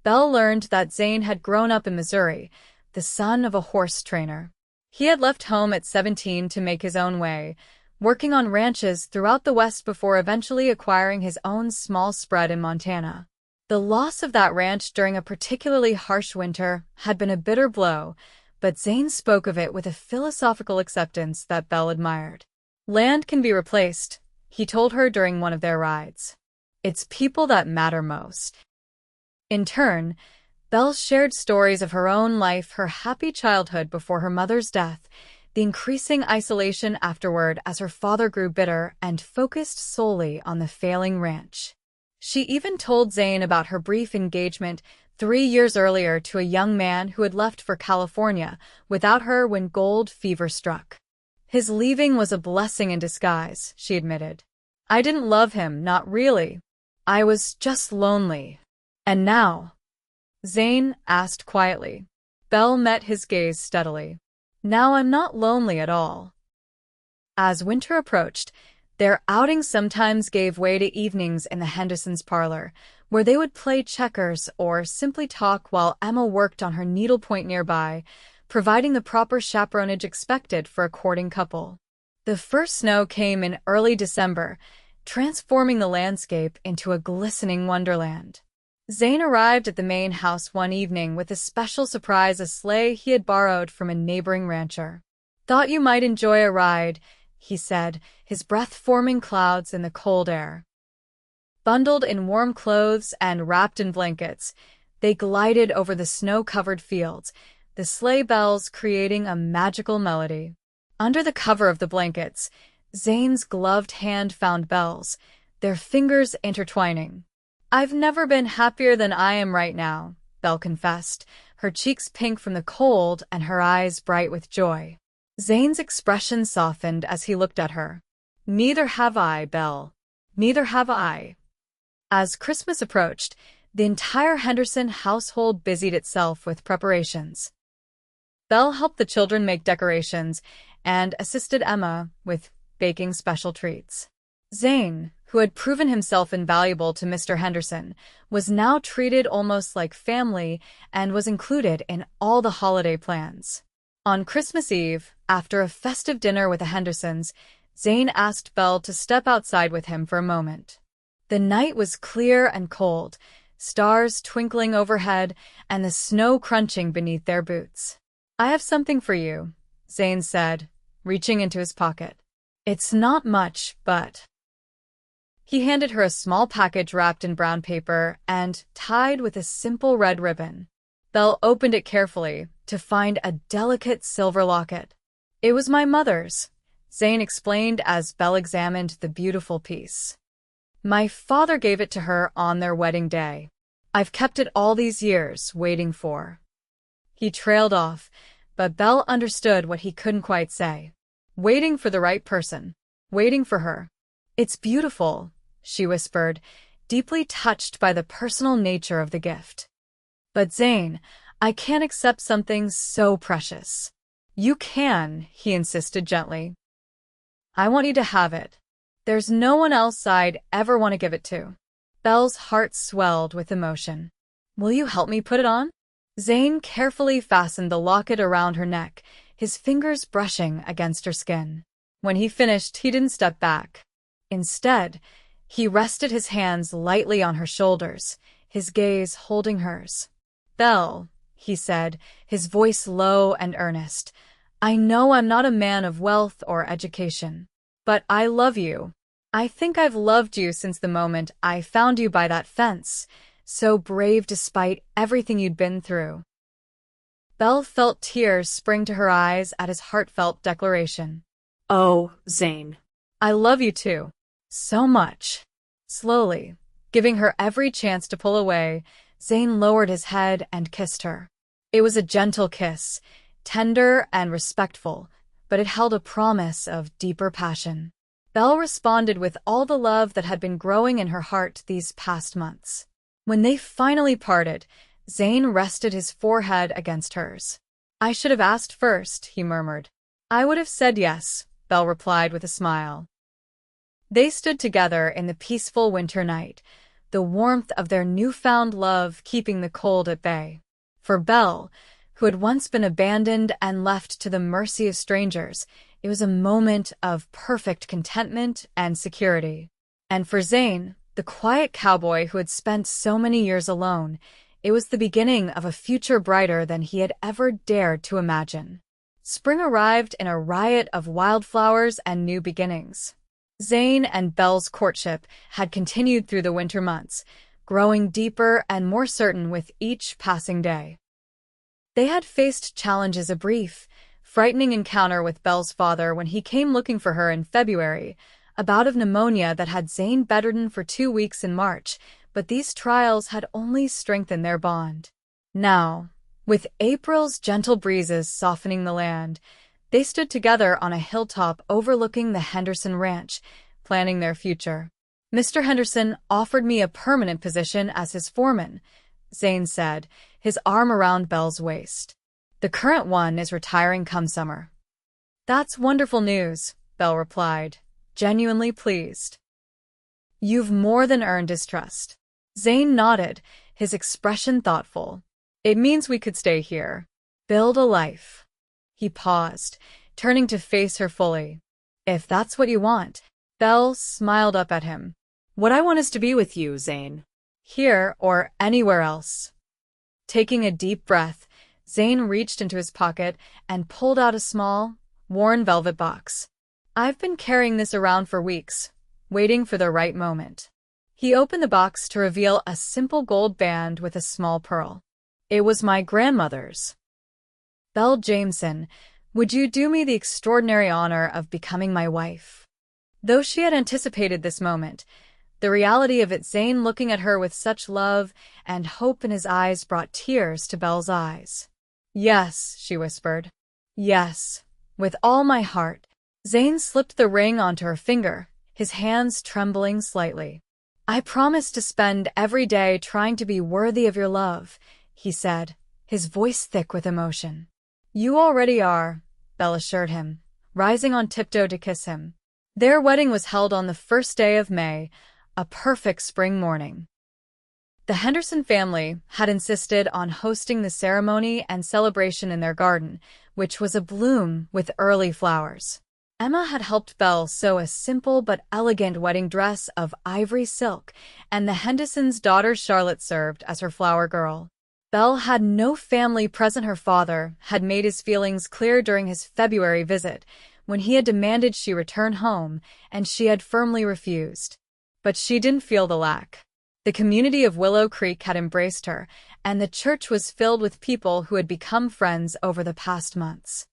S1: Belle learned that Zane had grown up in Missouri, the son of a horse trainer. He had left home at 17 to make his own way, working on ranches throughout the West before eventually acquiring his own small spread in Montana. The loss of that ranch during a particularly harsh winter had been a bitter blow, but Zane spoke of it with a philosophical acceptance that Belle admired. Land can be replaced, he told her during one of their rides. It's people that matter most. In turn, Belle shared stories of her own life, her happy childhood before her mother's death, the increasing isolation afterward as her father grew bitter and focused solely on the failing ranch. She even told Zane about her brief engagement 3 years earlier to a young man who had left for California without her when gold fever struck. His leaving was a blessing in disguise, she admitted. I didn't love him, not really. I was just lonely. And now? Zane asked quietly. Belle met his gaze steadily. Now I'm not lonely at all. As winter approached, their outings sometimes gave way to evenings in the Hendersons' parlor, where they would play checkers or simply talk while Emma worked on her needlepoint nearby, providing the proper chaperonage expected for a courting couple. The first snow came in early December, transforming the landscape into a glistening wonderland. Zane arrived at the main house one evening with a special surprise, a sleigh he had borrowed from a neighboring rancher. Thought you might enjoy a ride, he said, his breath forming clouds in the cold air. Bundled in warm clothes and wrapped in blankets, they glided over the snow-covered fields, the sleigh bells creating a magical melody. Under the cover of the blankets, Zane's gloved hand found Belle's, their fingers intertwining. I've never been happier than I am right now, Belle confessed, her cheeks pink from the cold and her eyes bright with joy. Zane's expression softened as he looked at her. Neither have I, Belle. Neither have I. As Christmas approached, the entire Henderson household busied itself with preparations. Belle helped the children make decorations and assisted Emma with baking special treats. Zane, who had proven himself invaluable to Mr. Henderson, was now treated almost like family and was included in all the holiday plans. On Christmas Eve, after a festive dinner with the Hendersons, Zane asked Belle to step outside with him for a moment. The night was clear and cold, stars twinkling overhead and the snow crunching beneath their boots. I have something for you, Zane said, reaching into his pocket. It's not much, but... He handed her a small package wrapped in brown paper and tied with a simple red ribbon. Belle opened it carefully to find a delicate silver locket. It was my mother's, Zane explained as Belle examined the beautiful piece. My father gave it to her on their wedding day. I've kept it all these years, waiting for. He trailed off, but Belle understood what he couldn't quite say. Waiting for the right person. Waiting for her. It's beautiful, she whispered, deeply touched by the personal nature of the gift. But Zane, I can't accept something so precious. You can, he insisted gently. I want you to have it. There's no one else I'd ever want to give it to. Belle's heart swelled with emotion. Will you help me put it on? Zane carefully fastened the locket around her neck, his fingers brushing against her skin. When he finished, he didn't step back. Instead, he rested his hands lightly on her shoulders, his gaze holding hers. Belle, he said, his voice low and earnest, I know I'm not a man of wealth or education, but I love you. I think I've loved you since the moment I found you by that fence, so brave despite everything you'd been through." Belle felt tears spring to her eyes at his heartfelt declaration.
S2: Oh, Zane.
S1: "I love you too. So much." Slowly, giving her every chance to pull away, Zane lowered his head and kissed her. It was a gentle kiss, tender and respectful, but it held a promise of deeper passion. Belle responded with all the love that had been growing in her heart these past months. When they finally parted, Zane rested his forehead against hers. "I should have asked first," he murmured. "I would have said yes," Belle replied with a smile. They stood together in the peaceful winter night, the warmth of their newfound love keeping the cold at bay. For Belle, who had once been abandoned and left to the mercy of strangers, it was a moment of perfect contentment and security. And for Zane, the quiet cowboy who had spent so many years alone, it was the beginning of a future brighter than he had ever dared to imagine. Spring arrived in a riot of wildflowers and new beginnings. Zane and Belle's courtship had continued through the winter months, growing deeper and more certain with each passing day. They had faced challenges: a brief, frightening encounter with Belle's father when he came looking for her in February, a bout of pneumonia that had Zane bedridden for 2 weeks in March, but these trials had only strengthened their bond. Now, with April's gentle breezes softening the land, they stood together on a hilltop overlooking the Henderson ranch, planning their future. "Mr. Henderson offered me a permanent position as his foreman," Zane said, his arm around Belle's waist. "The current one is retiring come summer." "That's wonderful news," Belle replied, genuinely pleased. "You've more than earned his trust." Zane nodded, his expression thoughtful. "It means we could stay here. Build a life." He paused, turning to face her fully. "If that's what you want." Belle smiled up at him.
S2: "What I want is to be with you, Zane."
S1: "Here or anywhere else." Taking a deep breath, Zane reached into his pocket and pulled out a small, worn velvet box. "I've been carrying this around for weeks, waiting for the right moment." He opened the box to reveal a simple gold band with a small pearl. "It was my grandmother's. Belle Jameson, would you do me the extraordinary honor of becoming my wife?" Though she had anticipated this moment, the reality of it, Zane looking at her with such love and hope in his eyes, brought tears to Belle's eyes. "Yes," she whispered. "Yes, with all my heart." Zane slipped the ring onto her finger, his hands trembling slightly. "I promise to spend every day trying to be worthy of your love," he said, his voice thick with emotion. "You already are," Belle assured him, rising on tiptoe to kiss him. Their wedding was held on the first day of May, a perfect spring morning. The Henderson family had insisted on hosting the ceremony and celebration in their garden, which was abloom with early flowers. Emma had helped Belle sew a simple but elegant wedding dress of ivory silk, and the Hendersons' daughter Charlotte served as her flower girl. Belle had no family present. Her father had made his feelings clear during his February visit, when he had demanded she return home, and she had firmly refused. But she didn't feel the lack. The community of Willow Creek had embraced her, and the church was filled with people who had become friends over the past months.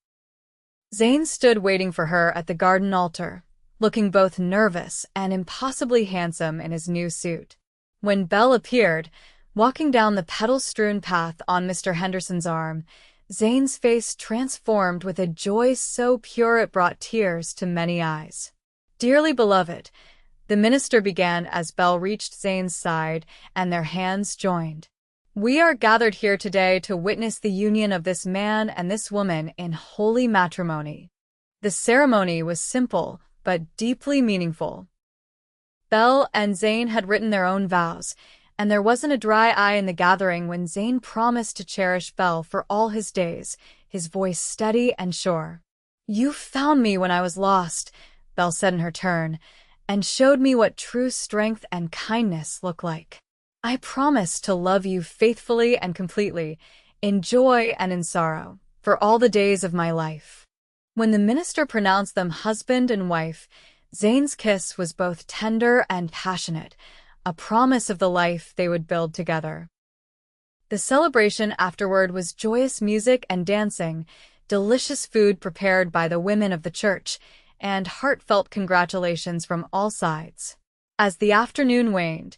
S1: Zane stood waiting for her at the garden altar, looking both nervous and impossibly handsome in his new suit. When Belle appeared, walking down the petal-strewn path on Mr. Henderson's arm, Zane's face transformed with a joy so pure it brought tears to many eyes. "Dearly beloved," the minister began as Belle reached Zane's side and their hands joined. "We are gathered here today to witness the union of this man and this woman in holy matrimony." The ceremony was simple but deeply meaningful. Belle and Zane had written their own vows, and there wasn't a dry eye in the gathering when Zane promised to cherish Belle for all his days, his voice steady and sure. "You found me when I was lost," Belle said in her turn, "and showed me what true strength and kindness look like. I promise to love you faithfully and completely, in joy and in sorrow, for all the days of my life." When the minister pronounced them husband and wife, Zane's kiss was both tender and passionate, a promise of the life they would build together. The celebration afterward was joyous music and dancing, delicious food prepared by the women of the church, and heartfelt congratulations from all sides. As the afternoon waned,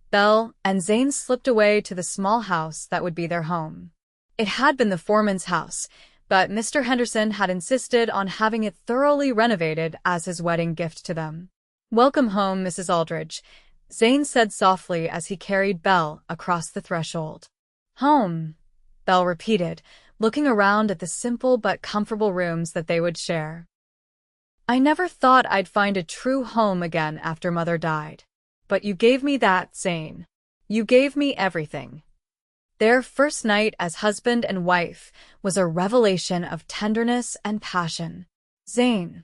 S1: Belle and Zane slipped away to the small house that would be their home. It had been the foreman's house, but Mr. Henderson had insisted on having it thoroughly renovated as his wedding gift to them. "Welcome home, Mrs. Aldridge," Zane said softly as he carried Belle across the threshold. "Home," Belle repeated, looking around at the simple but comfortable rooms that they would share. "I never thought I'd find a true home again after Mother died. But you gave me that, Zane. You gave me everything." Their first night as husband and wife was a revelation of tenderness and passion. Zane,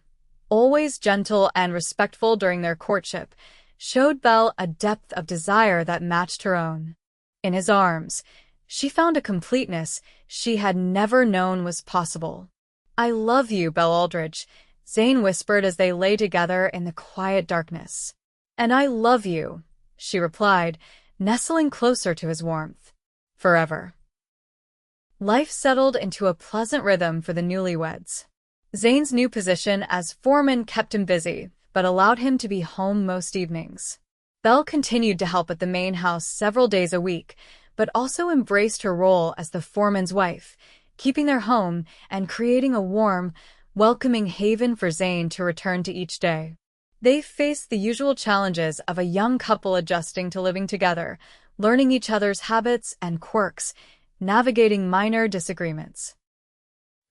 S1: always gentle and respectful during their courtship, showed Belle a depth of desire that matched her own. In his arms, she found a completeness she had never known was possible. "I love you, Belle Aldridge," Zane whispered as they lay together in the quiet darkness. "And I love you," she replied, nestling closer to his warmth. "Forever." Life settled into a pleasant rhythm for the newlyweds. Zane's new position as foreman kept him busy, but allowed him to be home most evenings. Belle continued to help at the main house several days a week, but also embraced her role as the foreman's wife, keeping their home and creating a warm, welcoming haven for Zane to return to each day. They faced the usual challenges of a young couple adjusting to living together, learning each other's habits and quirks, navigating minor disagreements.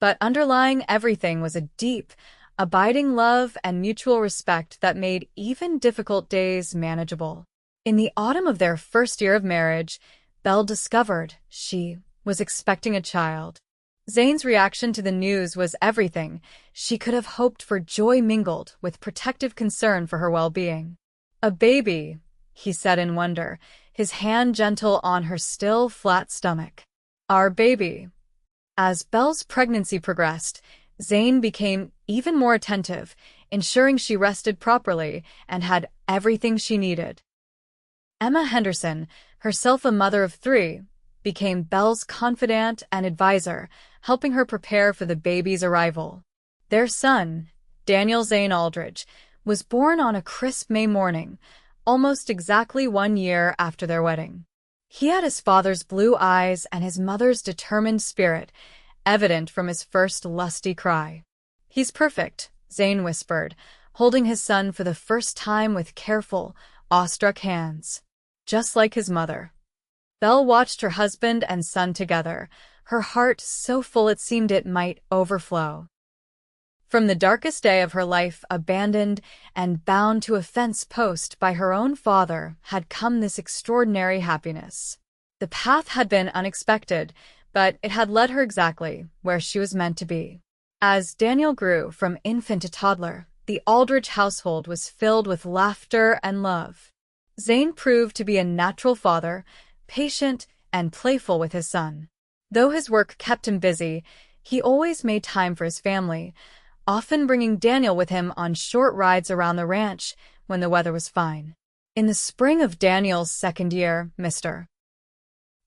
S1: But underlying everything was a deep, abiding love and mutual respect that made even difficult days manageable. In the autumn of their first year of marriage, Belle discovered she was expecting a child. Zane's reaction to the news was everything she could have hoped for, joy mingled with protective concern for her well-being. "A baby," he said in wonder, his hand gentle on her still, flat stomach. "Our baby." As Belle's pregnancy progressed, Zane became even more attentive, ensuring she rested properly and had everything she needed. Emma Henderson, herself a mother of 3, became Belle's confidant and advisor, helping her prepare for the baby's arrival. Their son, Daniel Zane Aldridge, was born on a crisp May morning, almost exactly 1 year after their wedding. He had his father's blue eyes and his mother's determined spirit, evident from his first lusty cry. "He's perfect," Zane whispered, holding his son for the first time with careful, awestruck hands. "Just like his mother." Belle watched her husband and son together, her heart so full it seemed it might overflow. From the darkest day of her life, abandoned and bound to a fence post by her own father, had come this extraordinary happiness. The path had been unexpected, but it had led her exactly where she was meant to be. As Daniel grew from infant to toddler, the Aldridge household was filled with laughter and love. Zane proved to be a natural father, patient and playful with his son. Though his work kept him busy, he always made time for his family, often bringing Daniel with him on short rides around the ranch when the weather was fine. In the spring of Daniel's second year, Mr.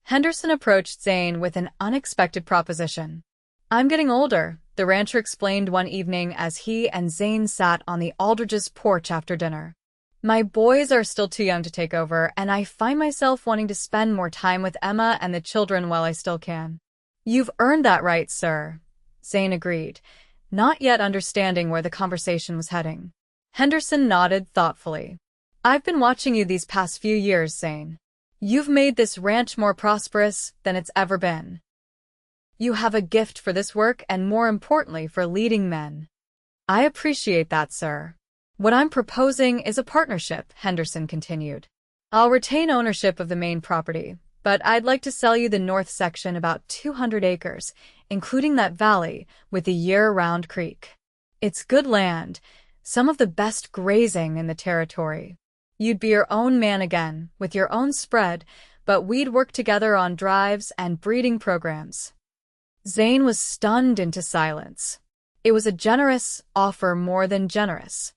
S1: Henderson approached Zane with an unexpected proposition. "I'm getting older," the rancher explained one evening as he and Zane sat on the Aldridge's porch after dinner. "My boys are still too young to take over, and I find myself wanting to spend more time with Emma and the children while I still can." "You've earned that right, sir," Zane agreed, not yet understanding where the conversation was heading. Henderson nodded thoughtfully. "I've been watching you these past few years, Zane. You've made this ranch more prosperous than it's ever been. You have a gift for this work and, more importantly, for leading men." "I appreciate that, sir. What I'm proposing is a partnership," Henderson continued. "I'll retain ownership of the main property, but I'd like to sell you the north section, about 200 acres, including that valley with the year-round creek. It's good land, some of the best grazing in the territory. You'd be your own man again, with your own spread, but we'd work together on drives and breeding programs." Zane was stunned into silence. It was a generous offer, more than generous.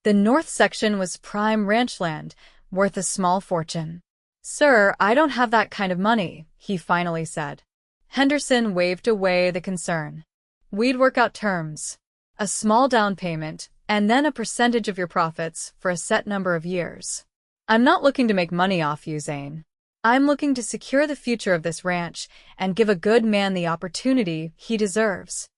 S1: The north section was prime ranch land, worth a small fortune. "Sir, I don't have that kind of money," he finally said. Henderson waved away the concern. "We'd work out terms. A small down payment, and then a percentage of your profits for a set number of years. I'm not looking to make money off you, Zane. I'm looking to secure the future of this ranch and give a good man the opportunity he deserves."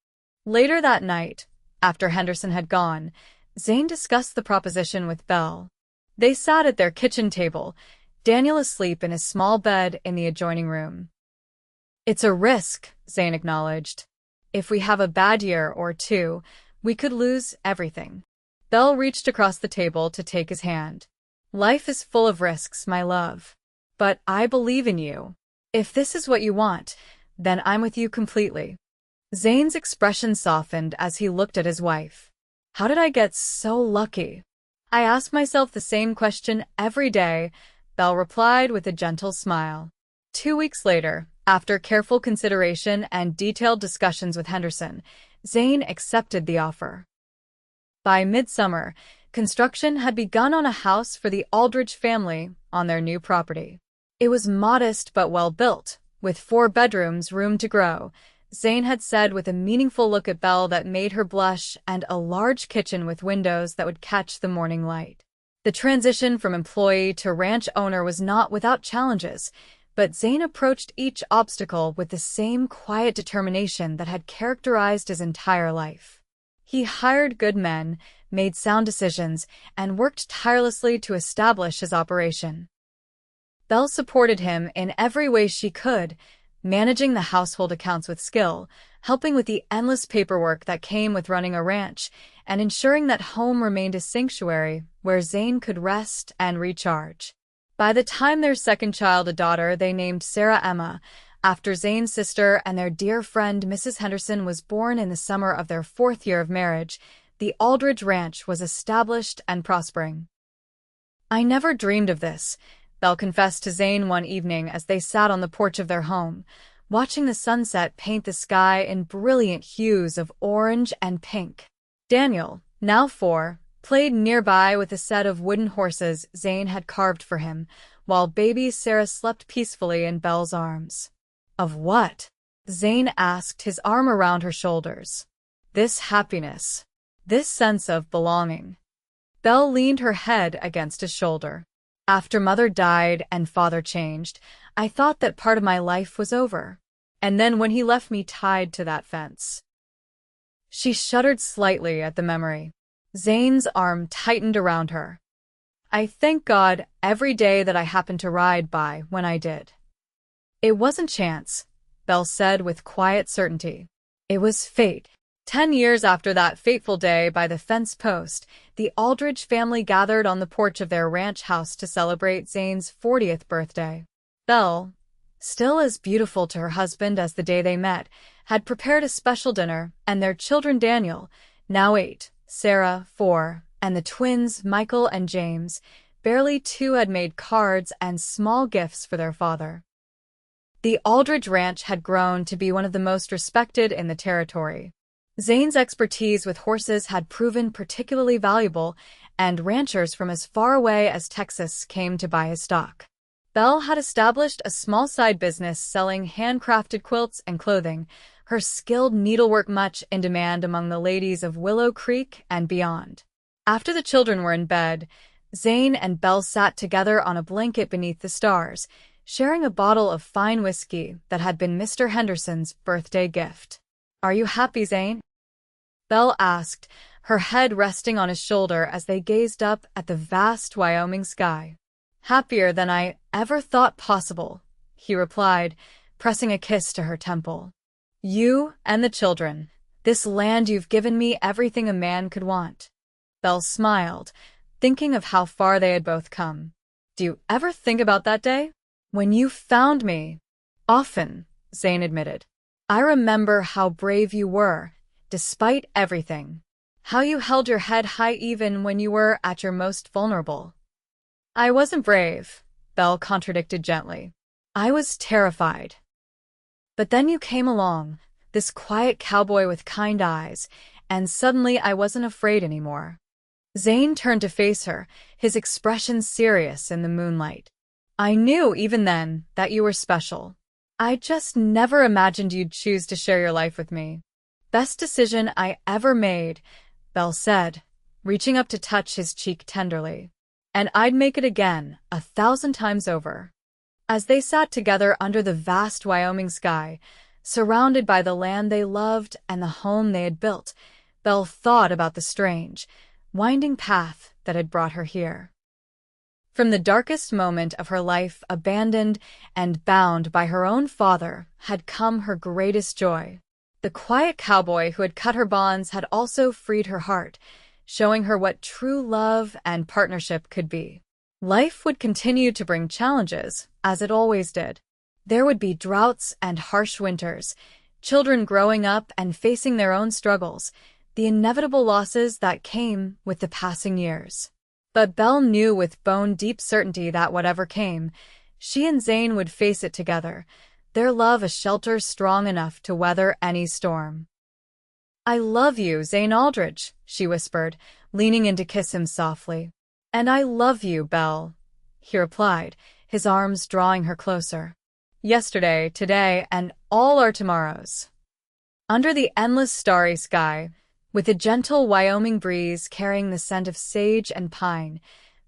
S1: Later that night, after Henderson had gone, Zane discussed the proposition with Belle. They sat at their kitchen table, Daniel asleep in his small bed in the adjoining room. "It's a risk," Zane acknowledged. "If we have a bad year or two, we could lose everything." Belle reached across the table to take his hand. "Life is full of risks, my love. But I believe in you. If this is what you want, then I'm with you completely." Zane's expression softened as he looked at his wife. "How did I get so lucky?" "I ask myself the same question every day," Belle replied with a gentle smile. 2 weeks later, after careful consideration and detailed discussions with Henderson, Zane accepted the offer. By midsummer, construction had begun on a house for the Aldridge family on their new property. It was modest but well built, with 4 bedrooms, room to grow, Zane had said with a meaningful look at Belle that made her blush, and a large kitchen with windows that would catch the morning light. The transition from employee to ranch owner was not without challenges, but Zane approached each obstacle with the same quiet determination that had characterized his entire life. He hired good men, made sound decisions, and worked tirelessly to establish his operation. Belle supported him in every way she could, managing the household accounts with skill, helping with the endless paperwork that came with running a ranch, and ensuring that home remained a sanctuary where Zane could rest and recharge. By the time their second child, a daughter they named Sarah Emma, after Zane's sister, and their dear friend Mrs. Henderson was born in the summer of their 4th year of marriage, the Aldridge Ranch was established and prospering. "I never dreamed of this," Belle confessed to Zane one evening as they sat on the porch of their home, watching the sunset paint the sky in brilliant hues of orange and pink. Daniel, now 4, played nearby with a set of wooden horses Zane had carved for him, while baby Sarah slept peacefully in Belle's arms. "Of what?" Zane asked, his arm around her shoulders. "This happiness. This sense of belonging." Belle leaned her head against his shoulder. "After Mother died and Father changed, I thought that part of my life was over. And then when he left me tied to that fence." She shuddered slightly at the memory. Zane's arm tightened around her. "I thank God every day that I happened to ride by when I did." "It wasn't chance," Belle said with quiet certainty. "It was fate." 10 years after that fateful day by the fence post, the Aldridge family gathered on the porch of their ranch house to celebrate Zane's 40th birthday. Belle, still as beautiful to her husband as the day they met, had prepared a special dinner, and their children Daniel, now 8, Sarah, 4, and the twins Michael and James, barely 2, had made cards and small gifts for their father. The Aldridge Ranch had grown to be one of the most respected in the territory. Zane's expertise with horses had proven particularly valuable, and ranchers from as far away as Texas came to buy his stock. Belle had established a small side business selling handcrafted quilts and clothing, her skilled needlework much in demand among the ladies of Willow Creek and beyond. After the children were in bed, Zane and Belle sat together on a blanket beneath the stars, sharing a bottle of fine whiskey that had been Mr. Henderson's birthday gift. "Are you happy, Zane?" Belle asked, her head resting on his shoulder as they gazed up at the vast Wyoming sky. "Happier than I ever thought possible," he replied, pressing a kiss to her temple. "You and the children. This land you've given me everything a man could want." Belle smiled, thinking of how far they had both come. "Do you ever think about that day? When you found me?" "Often," Zane admitted. "I remember how brave you were, despite everything. How you held your head high even when you were at your most vulnerable." "I wasn't brave," Belle contradicted gently. "I was terrified. But then you came along, this quiet cowboy with kind eyes, and suddenly I wasn't afraid anymore. Zane turned to face her, his expression serious in the moonlight. I knew even then that you were special. I just never imagined you'd choose to share your life with me. Best decision I ever made, Belle said, reaching up to touch his cheek tenderly. And I'd make it again, 1,000 times over. As they sat together under the vast Wyoming sky, surrounded by the land they loved and the home they had built, Belle thought about the strange, winding path that had brought her here. From the darkest moment of her life, abandoned and bound by her own father, had come her greatest joy. The quiet cowboy who had cut her bonds had also freed her heart, showing her what true love and partnership could be. Life would continue to bring challenges, as it always did. There would be droughts and harsh winters, children growing up and facing their own struggles, the inevitable losses that came with the passing years. But Belle knew with bone-deep certainty that whatever came, she and Zane would face it together, their love a shelter strong enough to weather any storm. I love you, Zane Aldridge, she whispered, leaning in to kiss him softly. And I love you, Belle, he replied, his arms drawing her closer. Yesterday, today, and all our tomorrows. Under the endless starry sky, with a gentle Wyoming breeze carrying the scent of sage and pine,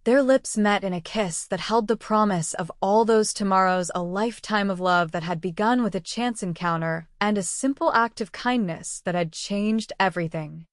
S1: their lips met in a kiss that held the promise of all those tomorrows, a lifetime of love that had begun with a chance encounter and a simple act of kindness that had changed everything.